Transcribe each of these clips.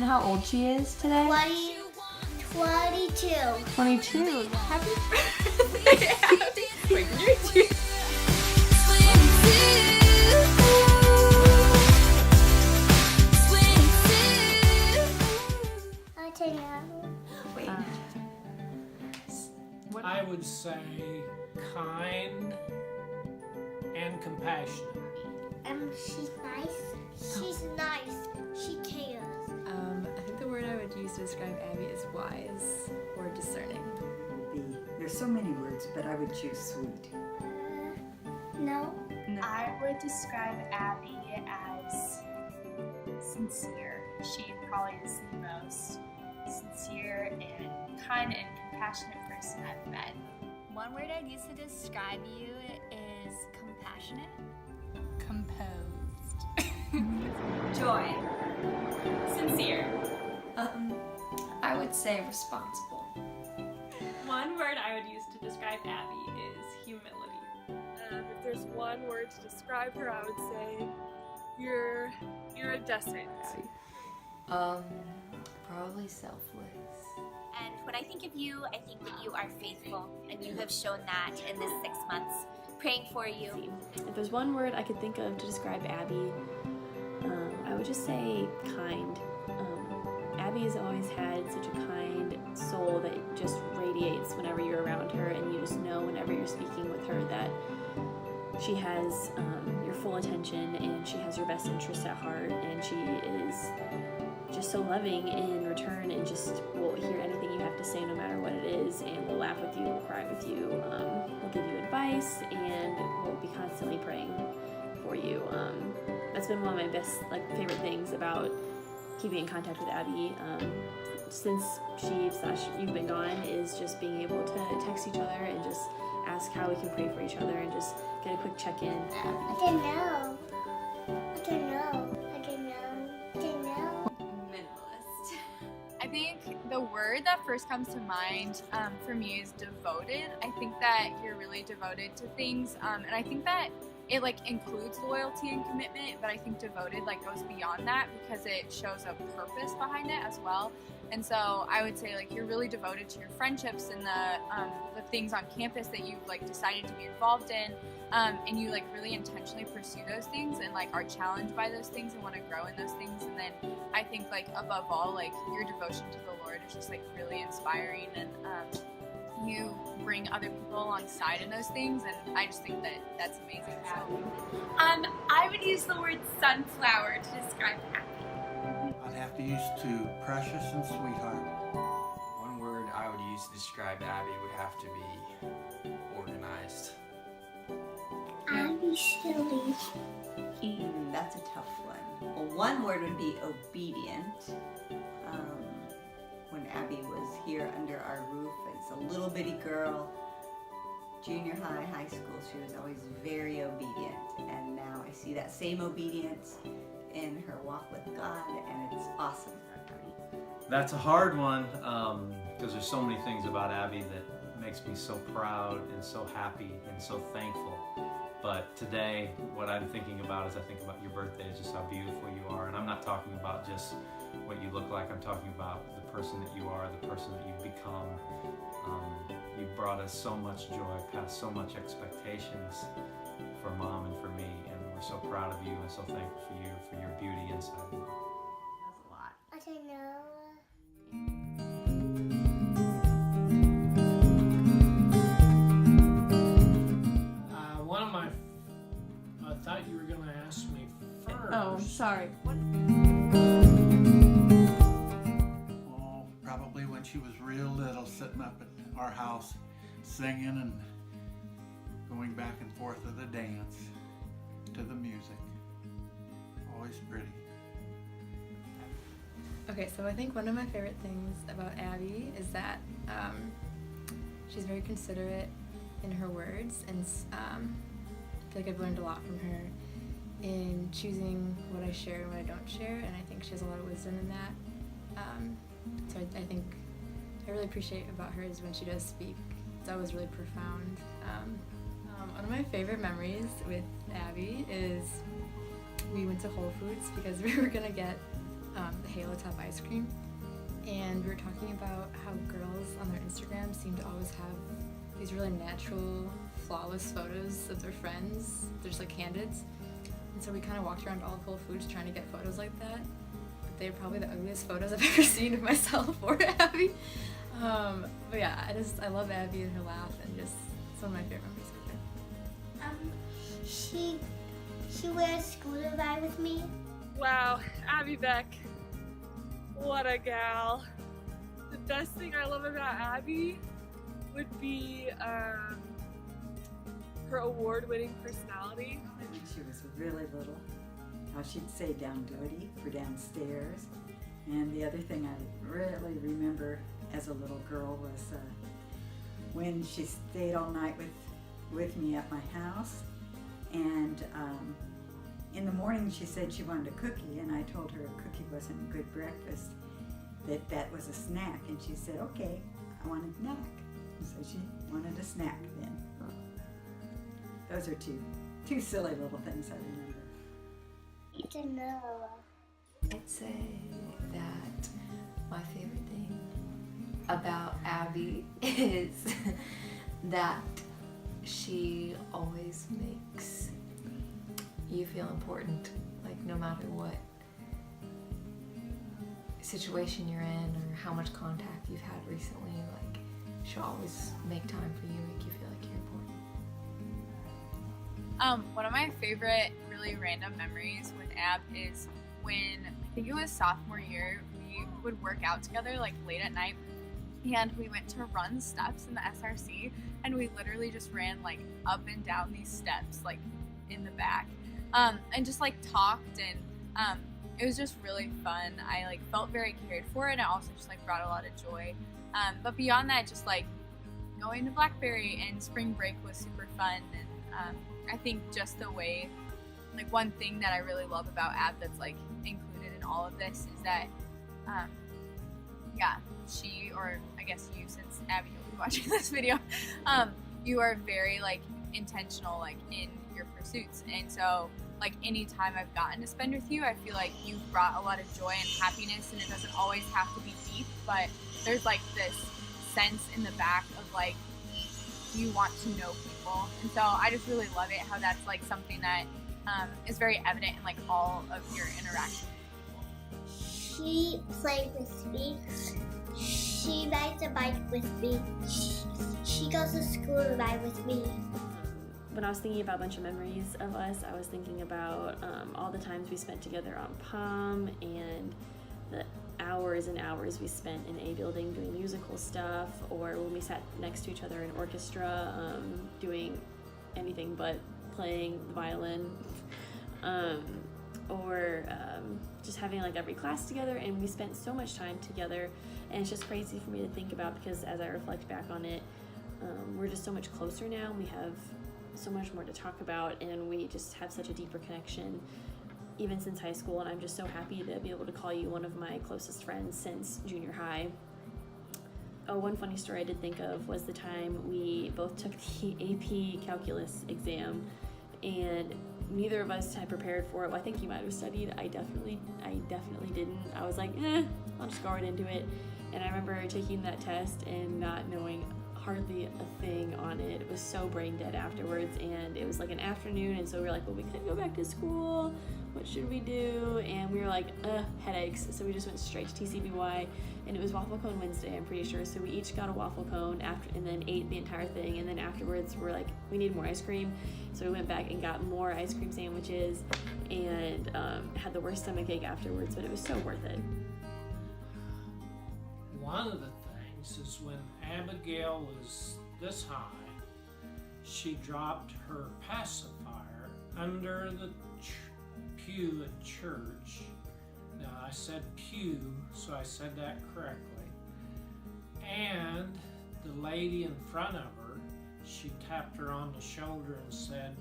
you know how old she is today? 22. 22. Happy birthday, Abby. Wait, can you do? I don't know. Wait. I would say kind and compassionate. She's nice. She's nice. She cares. I think the word I would use to describe Abby is wise or discerning. There's so many words, but I would choose sweet. No. I would describe Abby as sincere. She probably is the most sincere and kind and compassionate person I've met. One word I'd use to describe you is compassionate. Composed. Joy. Sincere. I would say responsible. One word I would use to describe Abby is humility. If there's one word to describe her, I would say you're a desert. Probably selfless. And when I think of you, I think that you are faithful, and you have shown that in this 6 months. Praying for you. If there's one word I could think of to describe Abby, I would just say kind. Abby has always had such a kind soul that just radiates whenever you're around her, and you just know whenever you're speaking with her that she has your full attention and she has your best interests at heart, and she is just so loving in return and just will hear anything you have to say no matter what it is, and will laugh with you, will cry with you, will give you advice, and will be constantly praying for you. That's been one of my best, favorite things about keeping in contact with Abby since you've been gone, is just being able to text each other and just ask how we can pray for each other and just get a quick check-in. I don't know. Minimalist. I think the word that first comes to mind for me is devoted. I think that you're really devoted to things, and I think that it includes loyalty and commitment, but I think devoted goes beyond that because it shows a purpose behind it as well. And so I would say you're really devoted to your friendships and the things on campus that you've decided to be involved in, and you really intentionally pursue those things and are challenged by those things and want to grow in those things. And then I think above all your devotion to the Lord is just really inspiring, and you bring other people alongside in those things, and I just think that that's amazing. I would use the word sunflower to describe Abby. I'd have to use two, precious and sweetheart. One word I would use to describe Abby would have to be organized. Abby silly. That's a tough one. Well, one word would be obedient. When Abby was here under our roof as a little bitty girl, junior high, high school, she was always very obedient. And now I see that same obedience in her walk with God, and it's awesome. That's a hard one, because there's so many things about Abby that makes me so proud and so happy and so thankful. But today, what I'm thinking about as I think about your birthday is just how beautiful you are. And I'm not talking about just what you look like, I'm talking about the person that you are, the person that you've become. You've brought us so much joy, past so much expectations for Mom and for me, and we're so proud of you and so thankful for your beauty inside of you. That's a lot. I don't know. I thought you were going to ask me first. Oh, sorry. Oh, probably when she was real little, sitting up at our house, singing and going back and forth to the dance, to the music. Always pretty. Okay, so I think one of my favorite things about Abby is that she's very considerate in her words, and I feel like I've learned a lot from her in choosing what I share and what I don't share, and I think she has a lot of wisdom in that. So I think I really appreciate about her is when she does speak. It's always really profound. One of my favorite memories with Abby is we went to Whole Foods because we were gonna get the Halo Top ice cream, and we were talking about how girls on their Instagram seem to always have these really natural, flawless photos of their friends. They're just like candids. And so we kind of walked around all of Whole Foods trying to get photos like that. But they're probably the ugliest photos I've ever seen of myself or Abby. But yeah, I love Abby and her laugh, and just it's one of my favorite memories of her. She wears scooter ride with me. Wow, Abby Beck, what a gal. The best thing I love about Abby would be her award-winning personality. When she was really little, how she'd say down doody for downstairs. And the other thing I really remember as a little girl was when she stayed all night with me at my house. And in the morning she said she wanted a cookie, and I told her a cookie wasn't a good breakfast, that was a snack. And she said, okay, I want a snack. So she wanted a snack then. Those are two silly little things I remember. It's a no. I'd say that my favorite thing about Abby is that she always makes you feel important, like no matter what situation you're in or how much contact you've had recently, like she'll always make time for you, make you feel like you're important. One of my favorite really random memories with Ab is when, I think it was sophomore year, we would work out together like late at night, and we went to run steps in the SRC, and we literally just ran like up and down these steps like in the back, and just like talked, and it was just really fun. I like felt very cared for, and it also just like brought a lot of joy. But beyond that, just like going to Blackberry and spring break was super fun, and I think just the way, like one thing that I really love about Ab that's like included in all of this is that, yeah, she, or I guess you, since Abby you'll be watching this video, you are very like intentional like in your pursuits, and so like any time I've gotten to spend with you, I feel like you've brought a lot of joy and happiness, and it doesn't always have to be deep, but there's like this sense in the back of like you want to know people, and so I just really love it how that's like something that is very evident in like all of your interactions. She plays with me. She rides a bike with me. She goes to school to ride with me. When I was thinking about a bunch of memories of us, I was thinking about all the times we spent together on POM and the hours and hours we spent in A building doing musical stuff, or when we sat next to each other in orchestra doing anything but playing the violin, or just having like every class together, and we spent so much time together, and it's just crazy for me to think about because as I reflect back on it, we're just so much closer now. We have so much more to talk about, and we just have such a deeper connection even since high school, and I'm just so happy to be able to call you one of my closest friends since junior high. Oh, one funny story I did think of was the time we both took the AP calculus exam, and neither of us had prepared for it. Well, I think you might have studied. I definitely didn't. I was like, I'll just go right into it. And I remember taking that test and not knowing hardly a thing on it. It was so brain dead afterwards, and it was like an afternoon, and so we were like, well, we could go back to school. What should we do? And we were like, headaches. So we just went straight to TCBY, and it was Waffle Cone Wednesday, I'm pretty sure. So we each got a waffle cone and then ate the entire thing. And then afterwards, we're like, we need more ice cream. So we went back and got more ice cream sandwiches and had the worst stomachache afterwards, but it was so worth it. One of the things is when Abigail was this high, she dropped her pacifier under the pew at church. Now I said pew, so I said that correctly. And the lady in front of her, she tapped her on the shoulder and said,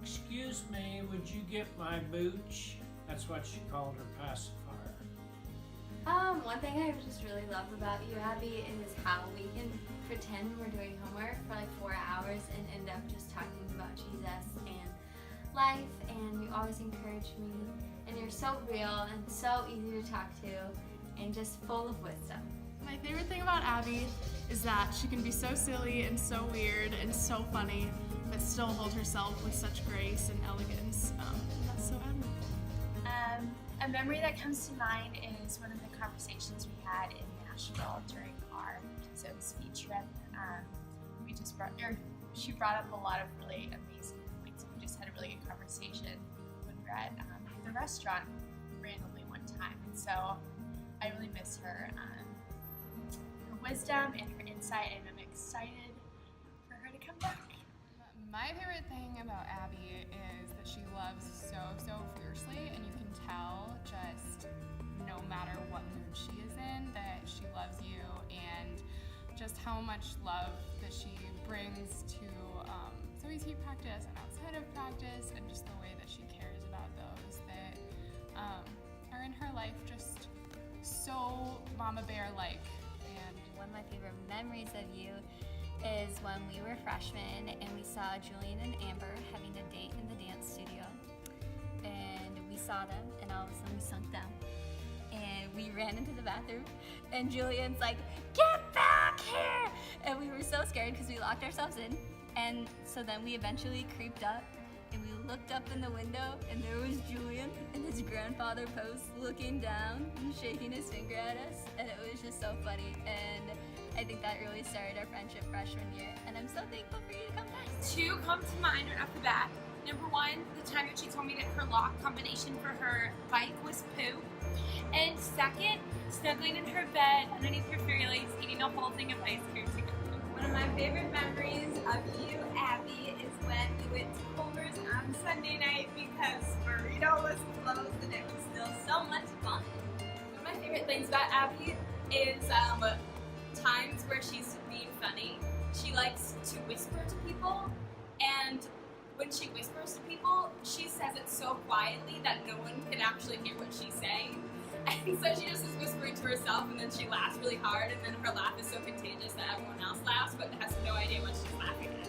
"Excuse me, would you get my booch?" That's what she called her pacifier. One thing I just really love about you, Abby, is how we can pretend we're doing homework for like 4 hours and end up just talking about Jesus and life, and you always encourage me and you're so real and so easy to talk to and just full of wisdom. My favorite thing about Abby is that she can be so silly and so weird and so funny, but still hold herself with such grace and elegance. That's so admirable. A memory that comes to mind is one of the conversations we had in Nashville during our Zone Speed trip. She brought up a lot of really amazing points. We just had a really good conversation when we were at the restaurant randomly one time, and so I really miss her wisdom and her insight, and I'm excited for her to come back. My favorite thing about Abby is that she loves so fiercely, and you can tell just no matter what mood she is in that she loves you, and just how much love that she brings to Zoe's practice and outside of practice, and just the way that she cares about those that are in her life, just so Mama Bear-like. And one of my favorite memories of you is when we were freshmen and we saw Julian and Amber having a date in the dance studio. And we saw them, and all of a sudden we sunk down. And we ran into the bathroom, and Julian's like, "Get back here!" And we were so scared because we locked ourselves in. And so then we eventually creeped up, and we looked up in the window, and there was Julian in his grandfather pose looking down and shaking his finger at us. And it was just so funny. And I think that really started our friendship freshman year, and I'm so thankful for you to come back. Two come to mind right off the bat. Number one, the time that she told me that her lock combination for her bike was poo. And second, snuggling in her bed underneath her fairy legs, eating a whole thing of ice cream together. One of my favorite memories of you, Abby, is when we went to Homer's on Sunday night because burrito was closed and it was still so much fun. One of my favorite things about Abby is times where she's being funny. She likes to whisper to people, and when she whispers to people, she says it so quietly that no one can actually hear what she's saying. And so she just is whispering to herself, and then she laughs really hard, and then her laugh is so contagious that everyone else laughs, but has no idea what she's laughing at.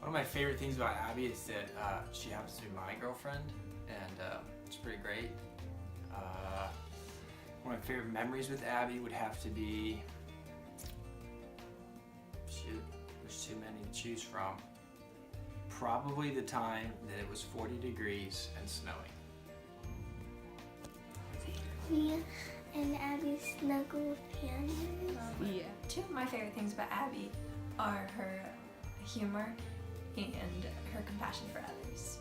One of my favorite things about Abby is that she happens to be my girlfriend, and it's pretty great. One of my favorite memories with Abby would have to be, shoot, there's too many to choose from. Probably the time that it was 40 degrees and snowing. Me and Abby snuggle with pandas. Yeah. Two of my favorite things about Abby are her humor and her compassion for others.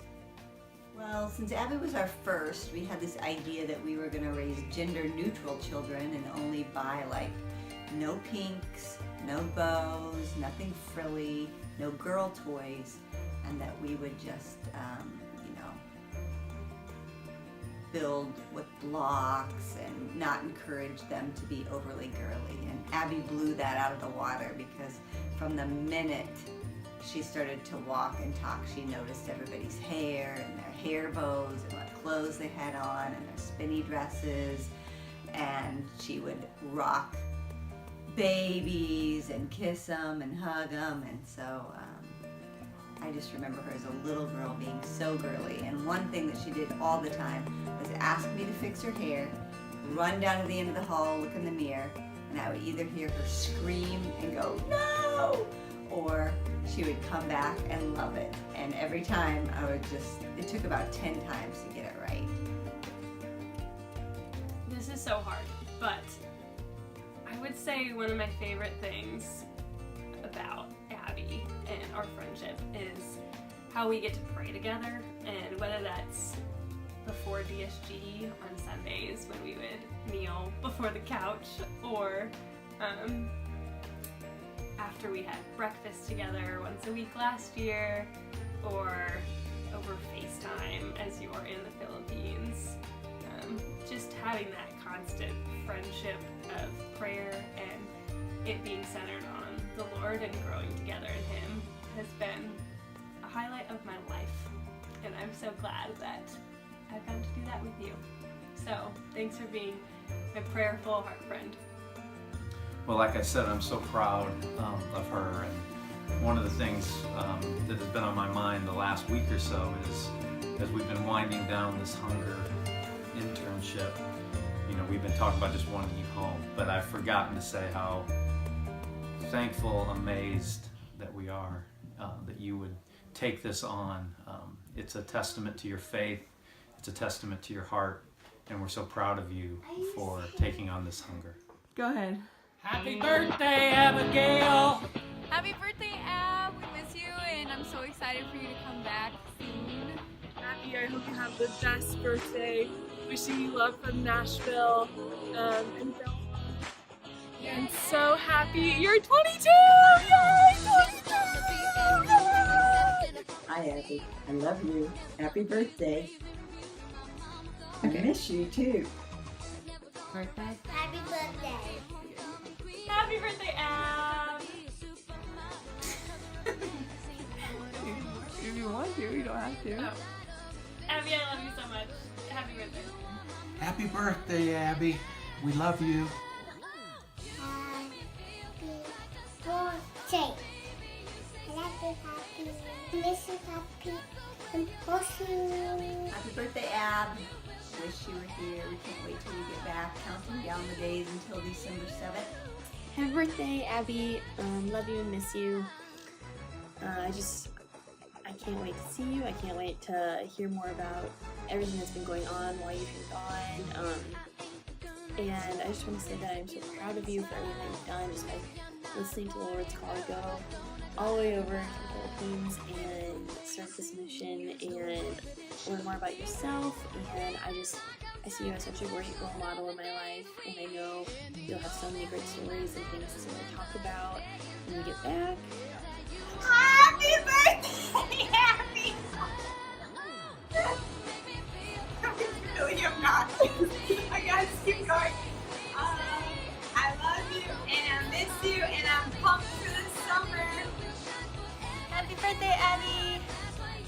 Well, since Abby was our first, we had this idea that we were going to raise gender-neutral children and only buy, like, no pinks, no bows, nothing frilly, no girl toys, and that we would just, build with blocks and not encourage them to be overly girly. And Abby blew that out of the water because from the minute she started to walk and talk, she noticed everybody's hair and their hair bows and what clothes they had on and their spinny dresses, and she would rock babies and kiss them and hug them, and so I just remember her as a little girl being so girly. And one thing that she did all the time was ask me to fix her hair, run down to the end of the hall, look in the mirror, and I would either hear her scream and go, "No!" or she would come back and love it. And every time I would it took about 10 times to get it right. This is so hard, but I would say one of my favorite things about Abby and our friendship is how we get to pray together, and whether that's before DSG on Sundays when we would kneel before the couch, or after we had breakfast together once a week last year, or over FaceTime as you are in the Philippines. Just having that constant friendship of prayer and it being centered on the Lord and growing together in Him has been a highlight of my life, and I'm so glad that I've gotten to do that with you. So thanks for being my prayerful heart friend. Well, like I said, I'm so proud of her, one of the things that has been on my mind the last week or so is, as we've been winding down this hunger internship, you know, we've been talking about just wanting you home, but I've forgotten to say how thankful, amazed that we are that you would take this on. It's a testament to your faith, it's a testament to your heart, and we're so proud of you for taking on this hunger. Go ahead. Happy birthday, Abigail! Happy birthday, Ab! We miss you, and I'm so excited for you to come back soon. Abby, I hope you have the best birthday. Wishing you love from Nashville. And so happy you're 22! Yay! 22! Hi, Abby. I love you. Happy birthday. I miss you too. Happy birthday. Happy birthday, Ab! If you want to, you don't have to. Oh. Abby, I love you so much. Happy birthday. Happy birthday, Abby. We love you. Birthday. Happy. Miss you, happy. And Happy birthday, Ab. Wish you were here. We can't wait till you get back. Counting down the days until December 7th. Happy birthday, Abby. Love you and miss you. I can't wait to see you. I can't wait to hear more about everything that's been going on while you've been gone. And I just want to say that I'm so proud of you for everything that you've done, just by listening to the Lord's call to go all the way over to the Philippines and start this mission and learn more about yourself. And I see you as such a great role model in my life, and I know you'll have so many great stories and things to talk about when you get back. Happy birthday, Abby! Really, I'm not. I gotta keep going. I love you and I miss you and I'm pumped for the summer. Happy birthday, Abby!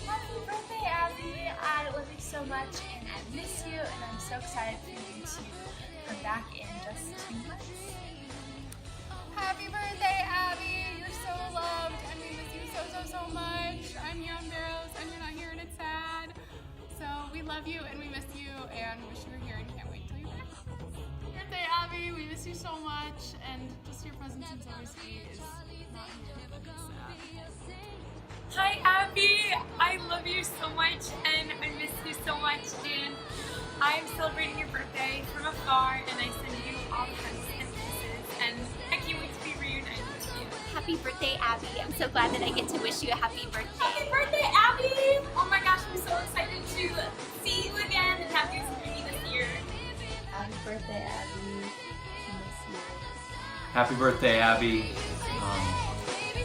Happy birthday, Abby! I love you so much, and I miss you, and I'm so excited for you to come back in just 2 months. Happy birthday, Abby! You're so loved, and we miss you so much. I'm here on Barrows, and you're not here, and it's sad. So we love you, and we miss you, and wish you were here, and can't wait till you're back. Happy birthday, Abby! We miss you so much, and just your presence in Summer City is not here, and it's sad. Hi, Abby. I love you so much, and I miss you so much. And I'm celebrating your birthday from afar, and I send you all hugs and kisses. And I can't wait to be reunited with you. Happy birthday, Abby. I'm so glad that I get to wish you a happy birthday. Happy birthday, Abby! Oh my gosh, I'm so excited to see you again and have you with me this year. Happy birthday, Abby. Happy birthday, Abby.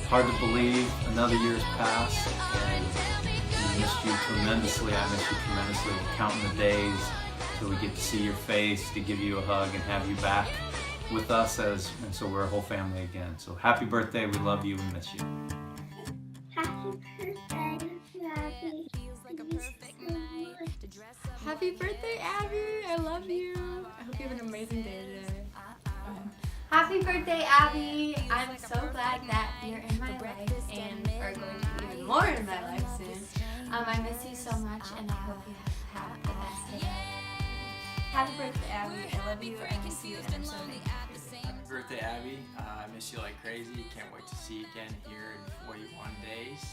Hard to believe another year's passed, and we missed you tremendously. I miss you tremendously. We're counting the days till we get to see your face, to give you a hug and have you back with us, and so we're a whole family again. So happy birthday, we love you, we miss you. Happy birthday, Abby. Happy birthday, Abby! I love you. I hope you have an amazing day today. Happy birthday, Abby! I'm so glad that you're in my life and are going to be even more in my life soon. I miss you so much, and I hope you have the best day. Happy birthday, Abby. I love you, I miss you, and I'm so thankful for you. Happy birthday, Abby. I miss you like crazy. Can't wait to see you again here in 41 days.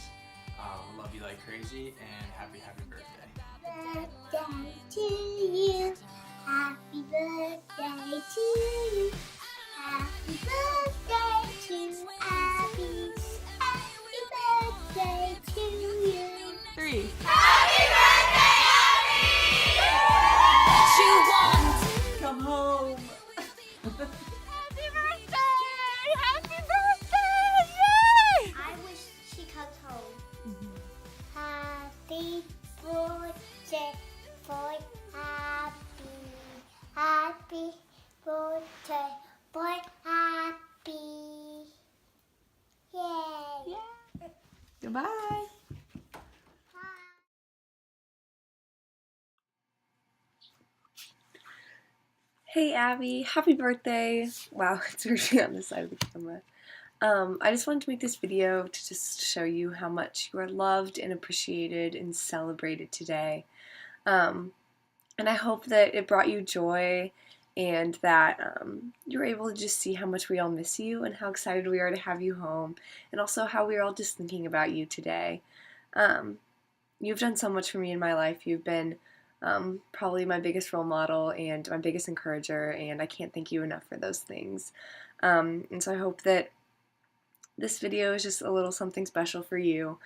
We love you like crazy, and happy birthday. Birthday to you. Happy birthday to you. Happy birthday to Abby. Happy birthday to you. 3. Happy birthday, Abby! You want? Come home. Happy birthday! Happy birthday! Yay! I wish she comes home. Happy birthday for Abby. Happy birthday for Abby. Yay! Goodbye. Hey Abby, happy birthday. Wow, it's really on the side of the camera. I just wanted to make this video to just show you how much you are loved and appreciated and celebrated today. And I hope that it brought you joy and that you were able to just see how much we all miss you and how excited we are to have you home, and also how we are all just thinking about you today. You've done so much for me in my life. You've been probably my biggest role model and my biggest encourager, and I can't thank you enough for those things. And so I hope that this video is just a little something special for you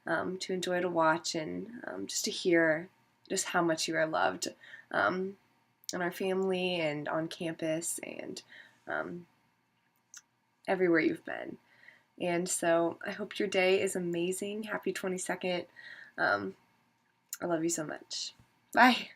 to enjoy, to watch, and just to hear just how much you are loved in our family and on campus and everywhere you've been. And so I hope your day is amazing. Happy 22nd. I love you so much. Bye.